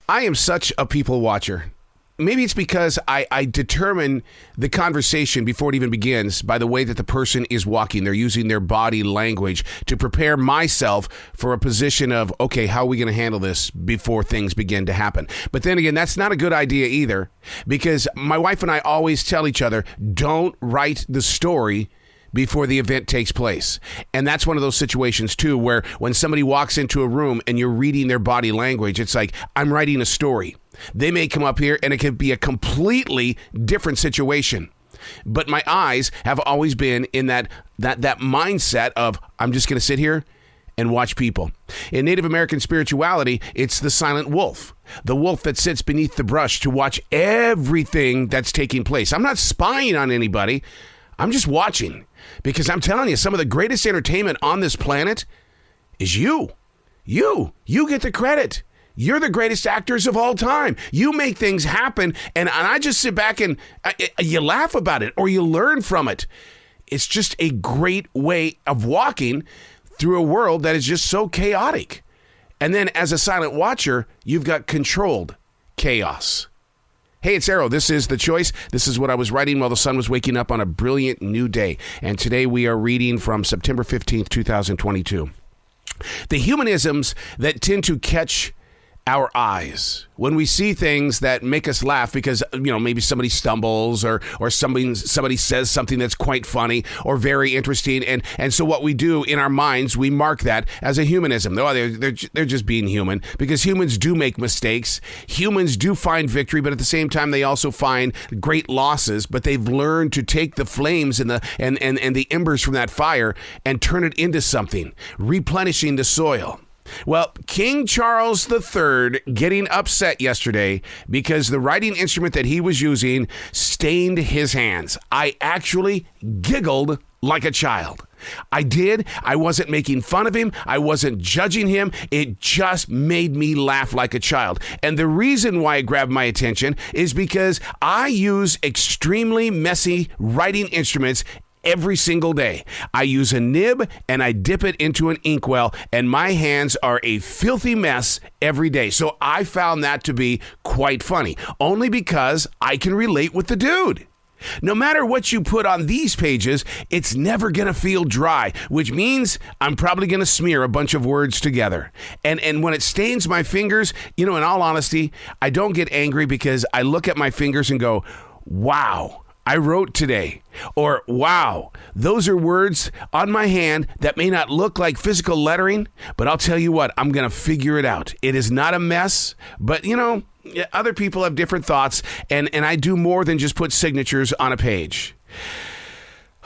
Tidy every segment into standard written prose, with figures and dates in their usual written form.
I am such a people watcher. Maybe it's because I determine the conversation before it even begins by the way that the person is walking. They're using their body language to prepare myself for a position of, okay, how are we going to handle this before things begin to happen? But then again, that's not a good idea either, because my wife and I always tell each other, don't write the story before the event takes place. And that's one of those situations too, where when somebody walks into a room and you're reading their body language, it's like, I'm writing a story. They may come up here and it could be a completely different situation. But my eyes have always been in that mindset of, I'm just going to sit here and watch people. In Native American spirituality, it's the silent wolf, the wolf that sits beneath the brush to watch everything that's taking place. I'm not spying on anybody. I'm just watching, because I'm telling you, some of the greatest entertainment on this planet is you. You get the credit. You're the greatest actors of all time. You make things happen, and I just sit back and you laugh about it or you learn from it. It's just a great way of walking through a world that is just so chaotic. And then as a silent watcher, you've got controlled chaos. Hey, it's Arrow. This is The Choice. This is what I was writing while the sun was waking up on a brilliant new day. And today we are reading from September 15th, 2022. The humanisms that tend to catch our eyes when we see things that make us laugh because, maybe somebody stumbles or somebody says something that's quite funny or very interesting. And so what we do in our minds, we mark that as a humanism. They're just being human, because humans do make mistakes. Humans do find victory, but at the same time, they also find great losses. But they've learned to take the flames and the embers from that fire and turn it into something, replenishing the soil. Well, King Charles III getting upset yesterday because the writing instrument that he was using stained his hands. I actually giggled like a child. I did. I wasn't making fun of him. I wasn't judging him. It just made me laugh like a child. And the reason why it grabbed my attention is because I use extremely messy writing instruments every single day. I use a nib and I dip it into an inkwell, and my hands are a filthy mess every day. So I found that to be quite funny, only because I can relate with the dude. No matter what you put on these pages, it's never going to feel dry, which means I'm probably going to smear a bunch of words together. And when it stains my fingers, in all honesty, I don't get angry, because I look at my fingers and go, wow, I wrote today. Or, wow, those are words on my hand that may not look like physical lettering, but I'll tell you what, I'm going to figure it out. It is not a mess, but, other people have different thoughts, and I do more than just put signatures on a page.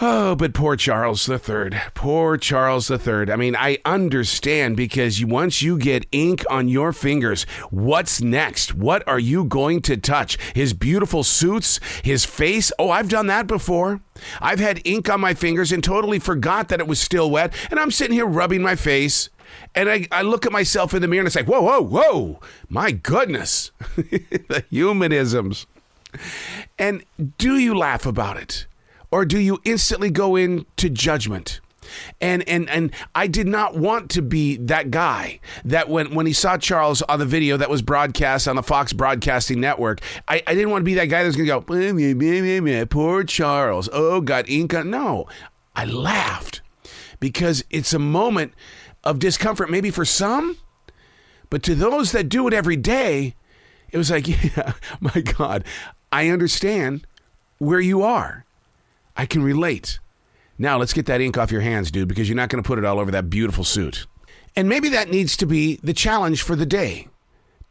Oh, but poor Charles III. Poor Charles III. I mean, I understand, because once you get ink on your fingers, what's next? What are you going to touch? His beautiful suits? His face? Oh, I've done that before. I've had ink on my fingers and totally forgot that it was still wet, and I'm sitting here rubbing my face, and I look at myself in the mirror and it's like, whoa, my goodness. The humanisms. And do you laugh about it? Or do you instantly go into judgment? And I did not want to be that guy that when he saw Charles on the video that was broadcast on the Fox Broadcasting Network, I didn't want to be that guy that's going to go, poor Charles, oh, got ink on. No, I laughed, because it's a moment of discomfort maybe for some, but to those that do it every day, it was like, yeah, my God, I understand where you are. I can relate. Now let's get that ink off your hands, dude, because you're not going to put it all over that beautiful suit. And maybe that needs to be the challenge for the day.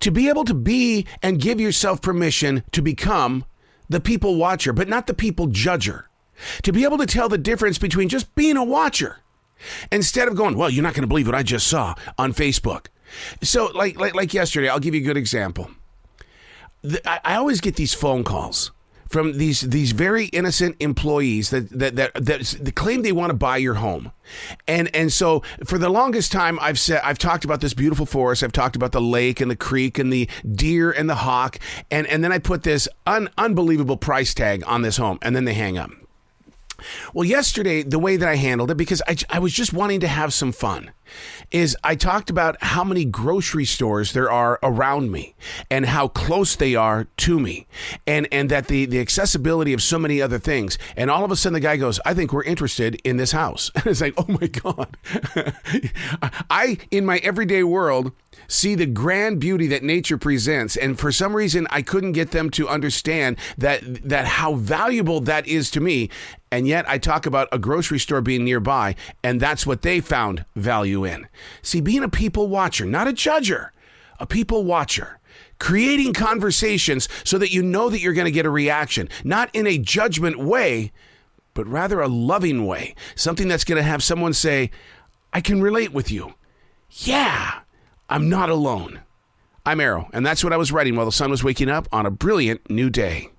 To be able to be and give yourself permission to become the people watcher, but not the people judger. To be able to tell the difference between just being a watcher, instead of going, well, you're not going to believe what I just saw on Facebook. So like yesterday, I'll give you a good example. I always get these phone calls from these very innocent employees that claim they want to buy your home. And so for the longest time, I've talked about this beautiful forest. I've talked about the lake and the creek and the deer and the hawk. And then I put this unbelievable price tag on this home, and then they hang up. Well, yesterday, the way that I handled it, because I was just wanting to have some fun. is I talked about how many grocery stores there are around me and how close they are to me, and that the accessibility of so many other things. And all of a sudden the guy goes, I think we're interested in this house. And it's like, oh my God. I, in my everyday world, see the grand beauty that nature presents, and for some reason I couldn't get them to understand that how valuable that is to me. And yet I talk about a grocery store being nearby, and that's what they found value in. See, being a people watcher, not a judger, a people watcher, creating conversations so that you know that you're going to get a reaction, not in a judgment way, but rather a loving way, something that's going to have someone say, I can relate with you. Yeah, I'm not alone. I'm Arrow, and that's what I was writing while the sun was waking up on a brilliant new day.